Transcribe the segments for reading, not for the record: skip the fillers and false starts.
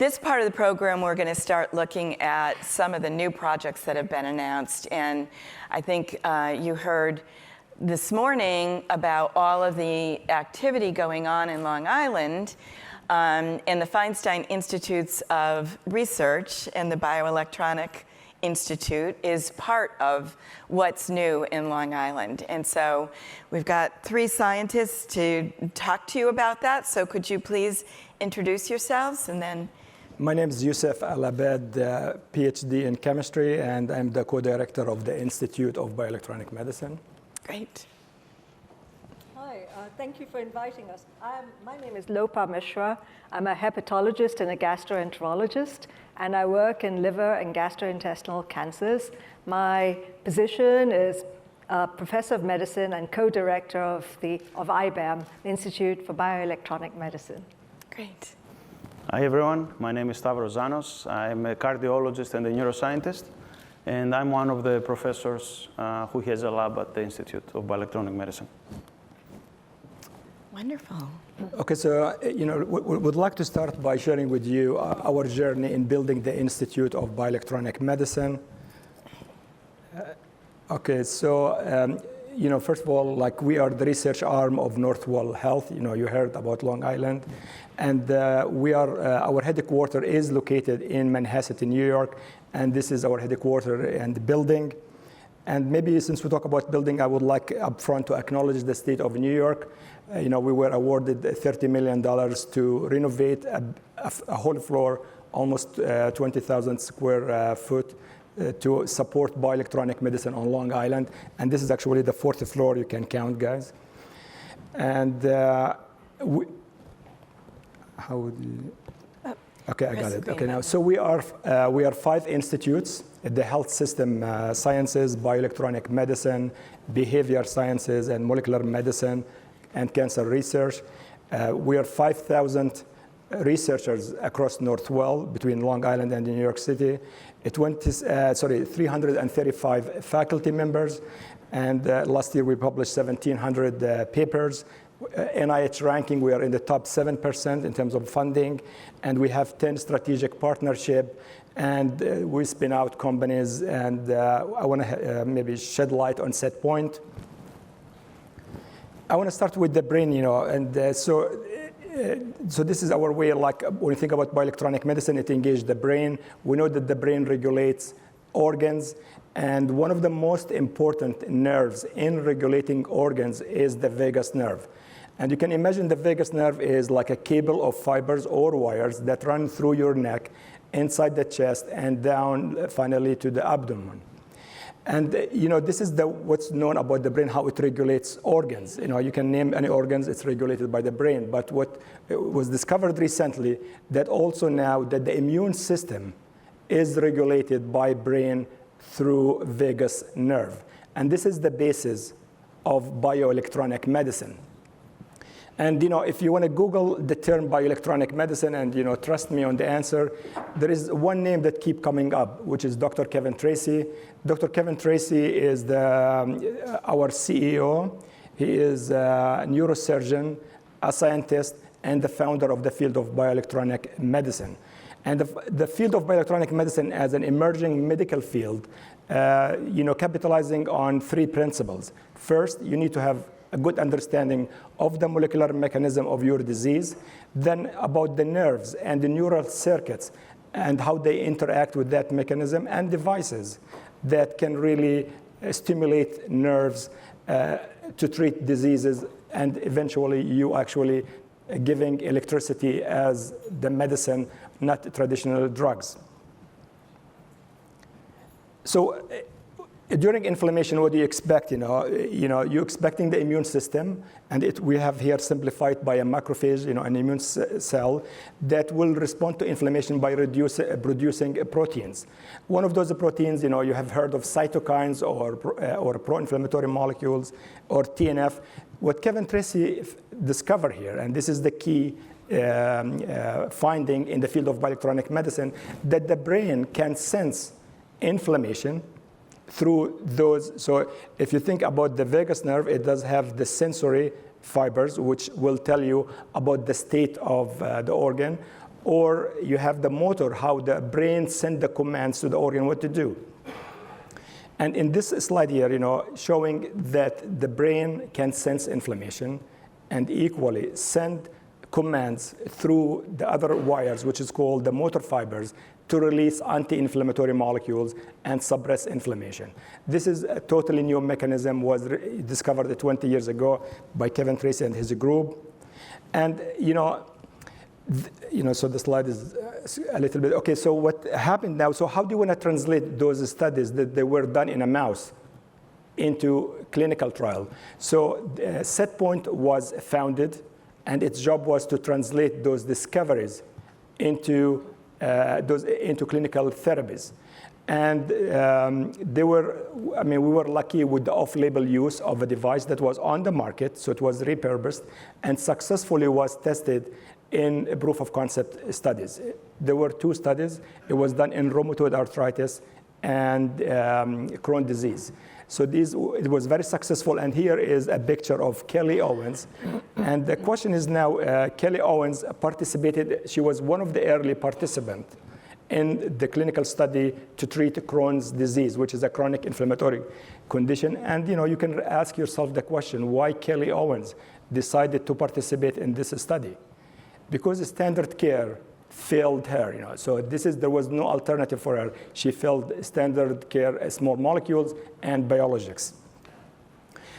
This part of the program, we're going to start looking at some of the new projects that have been announced. And I think you heard this morning about all of the activity going on in Long Island and the Feinstein Institutes of Research and the Bioelectronic Institute is part of what's new in Long Island. And so we've got 3 scientists to talk to you about that. So could you please introduce yourselves and then... My name is Yousef Al-Abed, PhD in chemistry, and I'm the co-director of the Institute of Bioelectronic Medicine. Great. Hi, thank you for inviting us. My name is Lopa Mishra. I'm a hepatologist and a gastroenterologist, and I work in liver and gastrointestinal cancers. My position is professor of medicine and co-director of IBAM, the Institute for Bioelectronic Medicine. Great. Hi, everyone. My name is Stavros Zanos. I'm a cardiologist and a neuroscientist, and I'm one of the professors who has a lab at the Institute of Bioelectronic Medicine. Wonderful. Okay, so we would like to start by sharing with you our journey in building the Institute of Bioelectronic Medicine. Okay, so first of all, we are the research arm of Northwell Health. You heard about Long Island, and our headquarters is located in Manhasset, New York, and this is our headquarters and building. And maybe since we talk about building, I would like upfront to acknowledge the state of New York. We were awarded $30 million to renovate a whole floor, almost 20,000 square foot, to support bioelectronic medicine on Long Island. And this is actually the 4th floor, you can count, guys. And how would you? Okay, I got it. Okay, now, so we are 5 institutes: the health system sciences, bioelectronic medicine, behavior sciences, and molecular medicine, and cancer research. We are 5,000 researchers across Northwell, between Long Island and New York City. 335 faculty members, and last year we published 1,700 papers. NIH ranking, we are in the top 7% in terms of funding, and we have 10 strategic partnerships, and we spin out companies, and I want to maybe shed light on set point. I want to start with the brain, so this is our way, when you think about bioelectronic medicine, it engages the brain. We know that the brain regulates organs, and one of the most important nerves in regulating organs is the vagus nerve. And you can imagine the vagus nerve is like a cable of fibers or wires that run through your neck, inside the chest, and down finally to the abdomen. And this is what's known about the brain, how it regulates organs. You can name any organs, it's regulated by the brain. But what was discovered recently, that also now that the immune system is regulated by brain through vagus nerve. And this is the basis of bioelectronic medicine. And if you want to Google the term bioelectronic medicine, and trust me on the answer, there is one name that keeps coming up, which is Dr. Kevin Tracy. Dr. Kevin Tracy is our CEO. He is a neurosurgeon, a scientist, and the founder of the field of bioelectronic medicine. And the field of bioelectronic medicine as an emerging medical field, capitalizing on 3 principles. First, you need to have a good understanding of the molecular mechanism of your disease, then about the nerves and the neural circuits and how they interact with that mechanism, and devices that can really stimulate nerves to treat diseases, and eventually you actually giving electricity as the medicine, not traditional drugs. So during inflammation, what do you expect? You're expecting the immune system, and we have here simplified by a macrophage, an immune cell that will respond to inflammation by producing proteins. One of those proteins, you have heard of cytokines or pro-inflammatory molecules or TNF. What Kevin Tracy discovered here, and this is the key finding in the field of bioelectronic medicine, that the brain can sense inflammation through those. So if you think about the vagus nerve, it does have the sensory fibers, which will tell you about the state of the organ. or you have the motor, how the brain sends the commands to the organ what to do. And in this slide here, showing that the brain can sense inflammation and equally send commands through the other wires, which is called the motor fibers, to release anti-inflammatory molecules and suppress inflammation. This is a totally new mechanism, was discovered 20 years ago by Kevin Tracy and his group. And so the slide is a little bit, okay, so what happened now, so how do you want to translate those studies that they were done in a mouse into clinical trial? So SetPoint was founded, and its job was to translate those discoveries into clinical therapies. And we were lucky with the off-label use of a device that was on the market, so it was repurposed, and successfully was tested in proof of concept studies. There were 2 studies. It was done in rheumatoid arthritis and Crohn's disease. So it was very successful, and here is a picture of Kelly Owens. And the question is now, Kelly Owens participated, she was one of the early participants in the clinical study to treat Crohn's disease, which is a chronic inflammatory condition. And you can ask yourself the question, why Kelly Owens decided to participate in this study? Because standard care failed her, so there was no alternative for her. She failed standard care, small molecules, and biologics.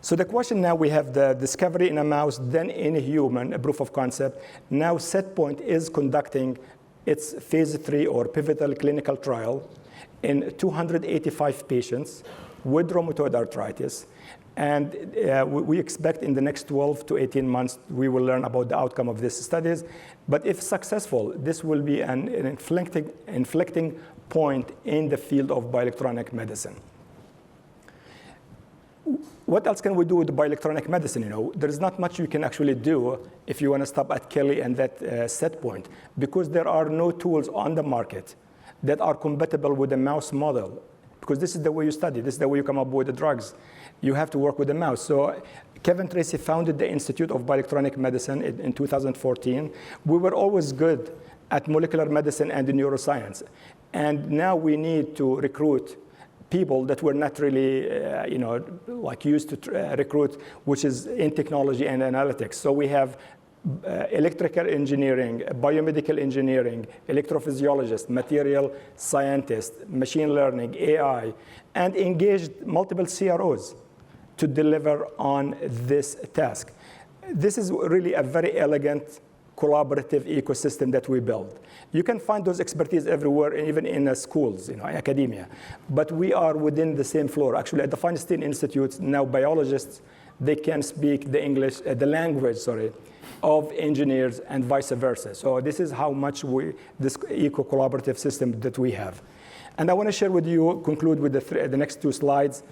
So the question now, we have the discovery in a mouse, then in a human, a proof of concept. Now SetPoint is conducting its phase 3 or pivotal clinical trial in 285 patients with rheumatoid arthritis. And we expect in the next 12 to 18 months, we will learn about the outcome of these studies. But if successful, this will be an inflecting point in the field of bioelectronic medicine. What else can we do with bioelectronic medicine? There is not much you can actually do if you want to stop at Kelly and that SetPoint, because there are no tools on the market that are compatible with the mouse model. Because this is the way you study, this is the way you come up with the drugs. You have to work with the mouse. So Kevin Tracy founded the Institute of Bioelectronic Medicine in 2014. We were always good at molecular medicine and neuroscience. And now we need to recruit people that were not really, used to recruit, which is in technology and analytics. So we have electrical engineering, biomedical engineering, electrophysiologists, material scientists, machine learning, AI, and engaged multiple CROs to deliver on this task. This is really a very elegant, collaborative ecosystem that we build. You can find those expertise everywhere, even in schools, academia. But we are within the same floor. Actually, at the Feinstein Institute, now biologists, they can speak the language of engineers and vice versa. So this is how much this eco-collaborative system that we have. And I want to share with you, conclude with the next 2 slides,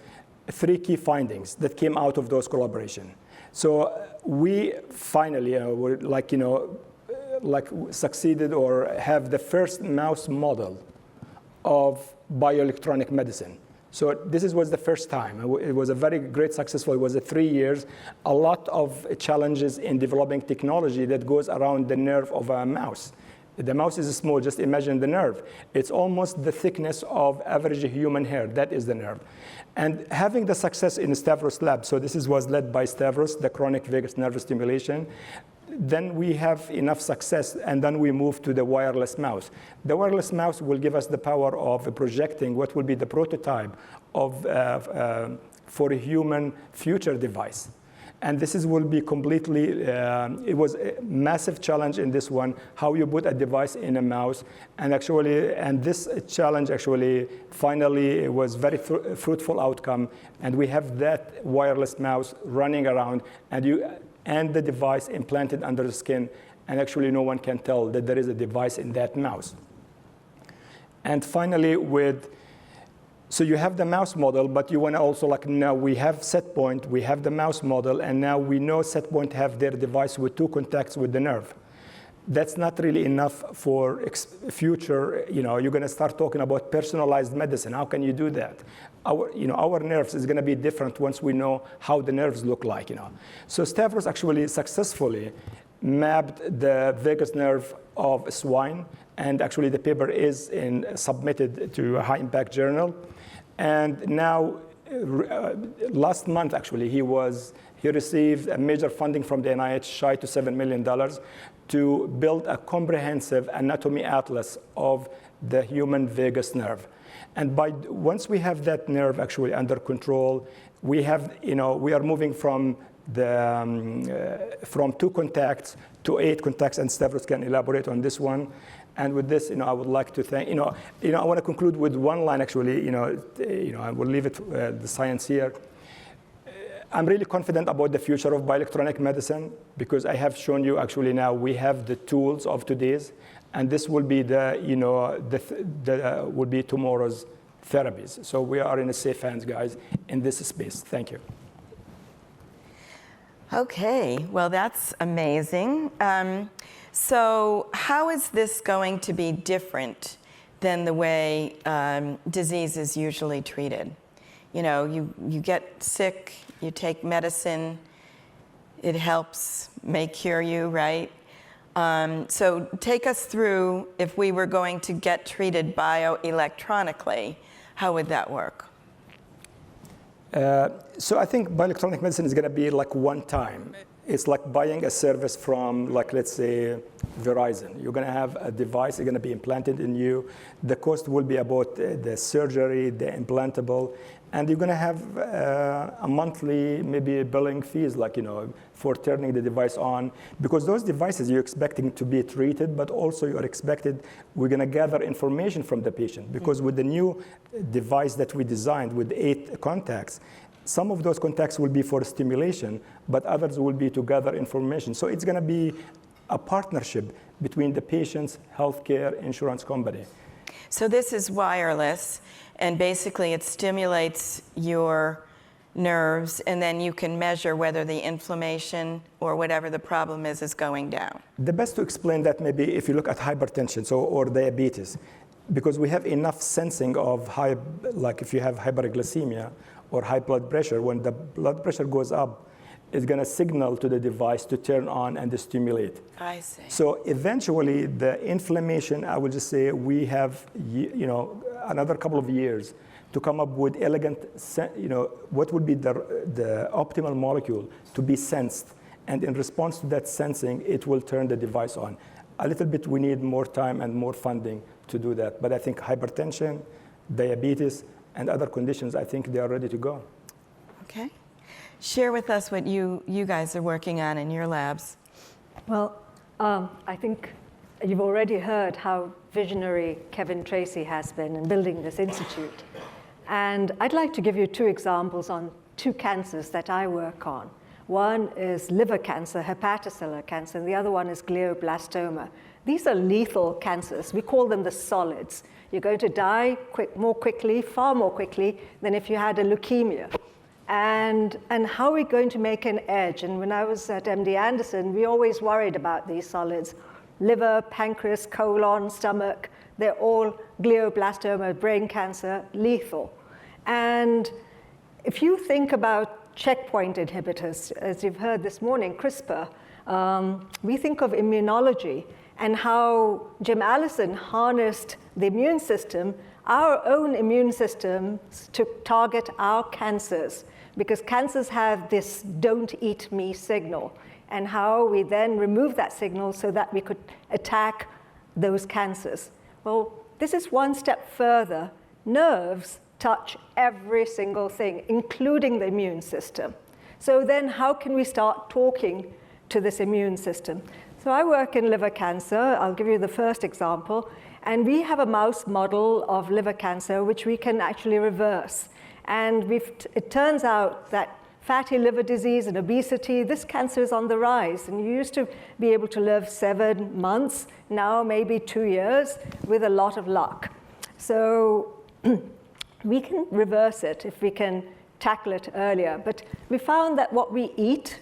3 key findings that came out of those collaboration. So we finally succeeded or have the first mouse model of bioelectronic medicine. So this was the first time. It was a very great successful. It was 3 years. A lot of challenges in developing technology that goes around the nerve of a mouse. The mouse is small. Just imagine the nerve. It's almost the thickness of average human hair. That is the nerve. And having the success in Stavros lab, so this was led by Stavros, the chronic vagus nerve stimulation. Then we have enough success, and then we move to the wireless mouse. The wireless mouse will give us the power of projecting what will be the prototype for a human future device. And this will be completely, it was a massive challenge in this one, how you put a device in a mouse. And this challenge finally, it was very fruitful outcome. And we have that wireless mouse running around, and the device implanted under the skin, and actually no one can tell that there is a device in that mouse. And finally, so you have the mouse model, but you want to also now we have SetPoint, we have the mouse model, and now we know SetPoint have their device with 2 contacts with the nerve. That's not really enough for future, you're going to start talking about personalized medicine. How can you do that? Our nerves is going to be different once we know how the nerves look like, So Stavros actually successfully mapped the vagus nerve of swine. And actually, the paper is submitted to a high-impact journal. And now, last month, actually, he received a major funding from the NIH, shy to $7 million, to build a comprehensive anatomy atlas of the human vagus nerve. And once we have that nerve actually under control, we are moving from 2 contacts to 8 contacts, and Stavros can elaborate on this one. And with this, I would like to thank, I want to conclude with one line actually, I will leave it the science here. I'm really confident about the future of bioelectronic medicine because I have shown you actually now we have the tools of today's, and this will be will be tomorrow's therapies. So we are in a safe hands, guys, in this space. Thank you. Okay, well, that's amazing. So how is this going to be different than the way disease is usually treated? You get sick, you take medicine, it helps, may cure you, right? So take us through, if we were going to get treated bioelectronically, how would that work? So I think bioelectronic medicine is going to be like one time. It's like buying a service from, like, let's say, Verizon. You're going to have a device, it's going to be implanted in you. The cost will be about the surgery, the implantable, and you're going to have a monthly, maybe billing fees, like, for turning the device on. Because those devices you're expecting to be treated, but also you're expected, we're going to gather information from the patient. Because with the new device that we designed with 8 contacts, some of those contacts will be for stimulation, but others will be to gather information. So it's going to be a partnership between the patient's healthcare insurance company. So this is wireless, and basically it stimulates your nerves, and then you can measure whether the inflammation or whatever the problem is going down. The best to explain that maybe if you look at hypertension or diabetes, because we have enough sensing of like if you have hyperglycemia or high blood pressure, when the blood pressure goes up, it's going to signal to the device to turn on and to stimulate. I see. So eventually, the inflammation, I will just say, we have another couple of years to come up with elegant, what would be the optimal molecule to be sensed. And in response to that sensing, it will turn the device on. A little bit, we need more time and more funding to do that. But I think hypertension, diabetes, and other conditions, I think they are ready to go. Okay. Share with us what you guys are working on in your labs. Well, I think you've already heard how visionary Kevin Tracy has been in building this institute. And I'd like to give you 2 examples on 2 cancers that I work on. One is liver cancer, hepatocellular cancer, and the other one is glioblastoma. These are lethal cancers. We call them the solids. You're going to die more quickly, far more quickly, than if you had a leukemia. And how are we going to make an edge? And when I was at MD Anderson, we always worried about these solids. Liver, pancreas, colon, stomach, they're all glioblastoma, brain cancer, lethal. And if you think about checkpoint inhibitors, as you've heard this morning, CRISPR, we think of immunology and how Jim Allison harnessed the immune system, our own immune systems, to target our cancers, because cancers have this don't eat me signal, and how we then remove that signal so that we could attack those cancers. Well, this is one step further. Nerves touch every single thing, including the immune system. So then how can we start talking to this immune system? So I work in liver cancer. I'll give you the first example. And we have a mouse model of liver cancer, which we can actually reverse. And it turns out that fatty liver disease and obesity, this cancer is on the rise. And you used to be able to live 7 months, now maybe 2 years, with a lot of luck. So we can reverse it if we can tackle it earlier. But we found that what we eat,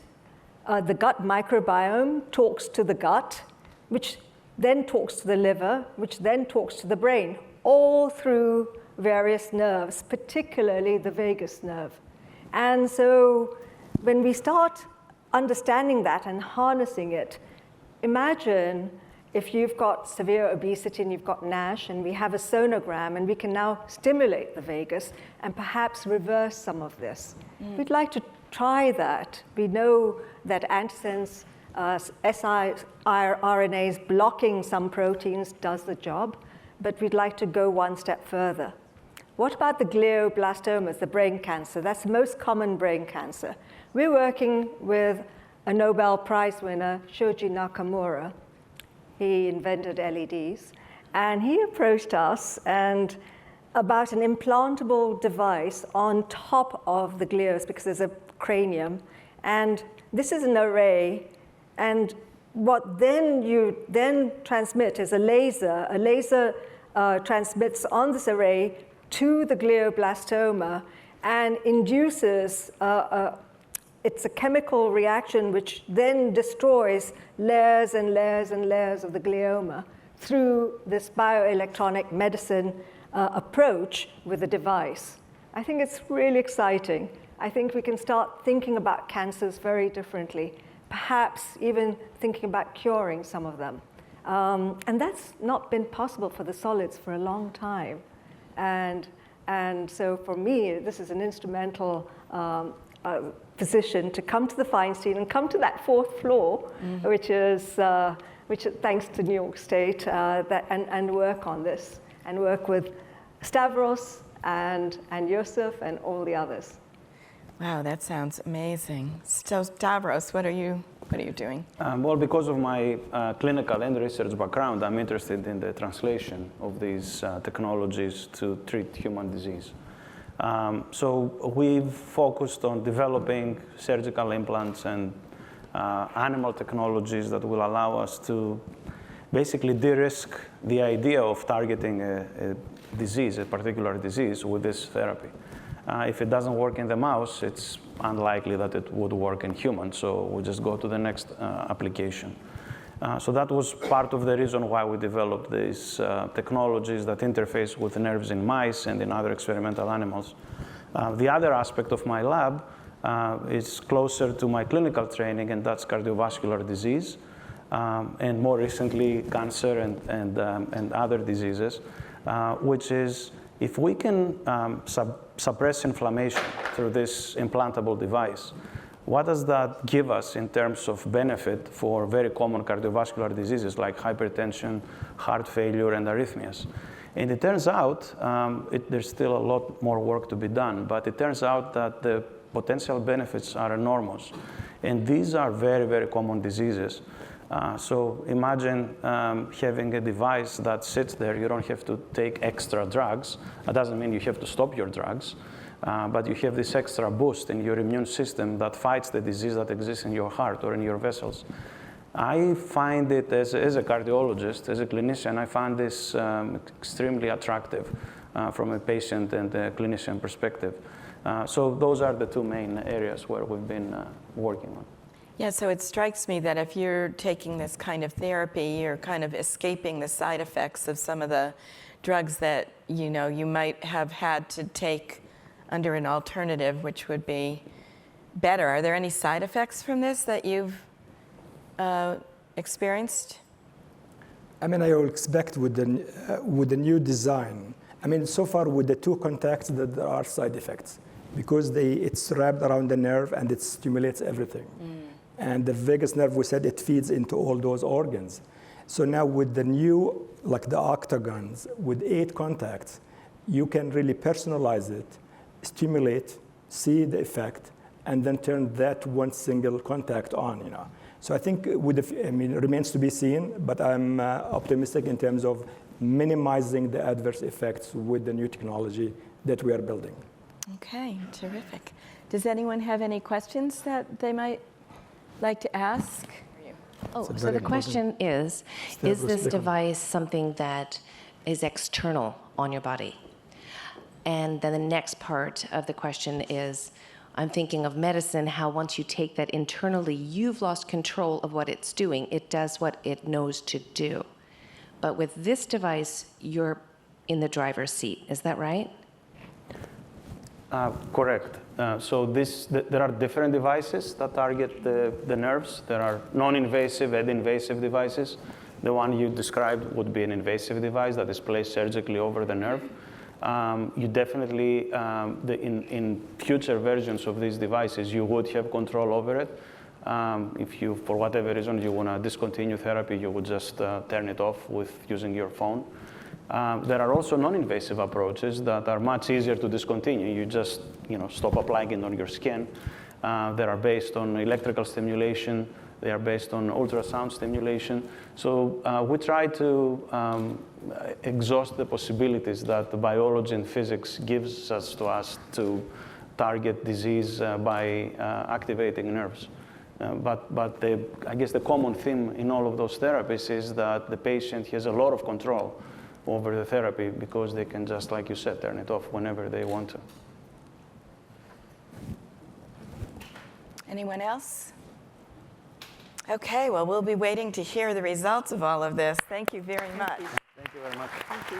the gut microbiome talks to the gut, which then talks to the liver, which then talks to the brain, all through various nerves, particularly the vagus nerve. And so when we start understanding that and harnessing it, imagine if you've got severe obesity and you've got NASH, and we have a sonogram, and we can now stimulate the vagus and perhaps reverse some of this. We'd like to try that. We know that antisense siRNAs blocking some proteins does the job, but we'd like to go one step further. What about the glioblastomas, the brain cancer? That's the most common brain cancer. We're working with a Nobel Prize winner, Shoji Nakamura. He invented LEDs. And he approached us and about an implantable device on top of the glios, because there's a cranium. And this is an array. And what then you then transmit is a laser. A laser transmits on this array to the glioblastoma and induces it's a chemical reaction which then destroys layers and layers and layers of the glioma through this bioelectronic medicine approach with the device. I think it's really exciting. I think we can start thinking about cancers very differently, perhaps even thinking about curing some of them. And that's not been possible for the solids for a long time. And so for me, this is an instrumental position to come to the Feinstein and come to that fourth floor, which is thanks to New York State, and work on this, and work with Stavros and Yousef and all the others. Wow, that sounds amazing. So Stavros, what are you doing? Well, because of my clinical and research background, I'm interested in the translation of these technologies to treat human disease. So we've focused on developing surgical implants and animal technologies that will allow us to basically de-risk the idea of targeting a disease, a particular disease, with this therapy. If it doesn't work in the mouse, it's unlikely that it would work in humans, so we'll just go to the next application. So that was part of the reason why we developed these technologies that interface with nerves in mice and in other experimental animals. The other aspect of my lab is closer to my clinical training, and that's cardiovascular disease, and more recently cancer and other diseases, which is if we can suppress inflammation through this implantable device, what does that give us in terms of benefit for very common cardiovascular diseases like hypertension, heart failure, and arrhythmias? And it turns out, there's still a lot more work to be done, but it turns out that the potential benefits are enormous. And these are very, very common diseases. So imagine having a device that sits there. You don't have to take extra drugs. That doesn't mean you have to stop your drugs. But you have this extra boost in your immune system that fights the disease that exists in your heart or in your vessels. I find it, as a cardiologist, as a clinician, I find this extremely attractive from a patient and a clinician perspective. So those are the two main areas where we've been working on. Yeah, so it strikes me that if you're taking this kind of therapy, you're kind of escaping the side effects of some of the drugs that you might have had to take under an alternative, which would be better. Are there any side effects from this that you've experienced? I mean, I would expect with the new design. I mean, so far with the two contacts, that there are side effects because it's wrapped around the nerve and it stimulates everything. And the vagus nerve, we said, it feeds into all those organs. So now with the new, like the octagons, with 8 contacts, you can really personalize it, stimulate, see the effect, and then turn that one single contact on, So I think it remains to be seen, but I'm optimistic in terms of minimizing the adverse effects with the new technology that we are building. Okay, terrific. Does anyone have any questions that they might like to ask? Oh, so the question is this device something that is external on your body? And then the next part of the question is, I'm thinking of medicine, how once you take that internally, you've lost control of what it's doing. It does what it knows to do. But with this device, you're in the driver's seat. Is that right? Correct. There are different devices that target the nerves. There are non-invasive and invasive devices. The one you described would be an invasive device that is placed surgically over the nerve. You definitely, in future versions of these devices, you would have control over it. If you, for whatever reason, you want to discontinue therapy, you would just turn it off with using your phone. There are also non-invasive approaches that are much easier to discontinue. You just stop applying it on your skin. They are based on electrical stimulation. They are based on ultrasound stimulation. So we try to exhaust the possibilities that the biology and physics gives us to target disease by activating nerves. But I guess the common theme in all of those therapies is that the patient has a lot of control over the therapy because they can just, like you said, turn it off whenever they want to. Anyone else? Okay, well, we'll be waiting to hear the results of all of this. Thank you very much. Thank you very much. Thank you.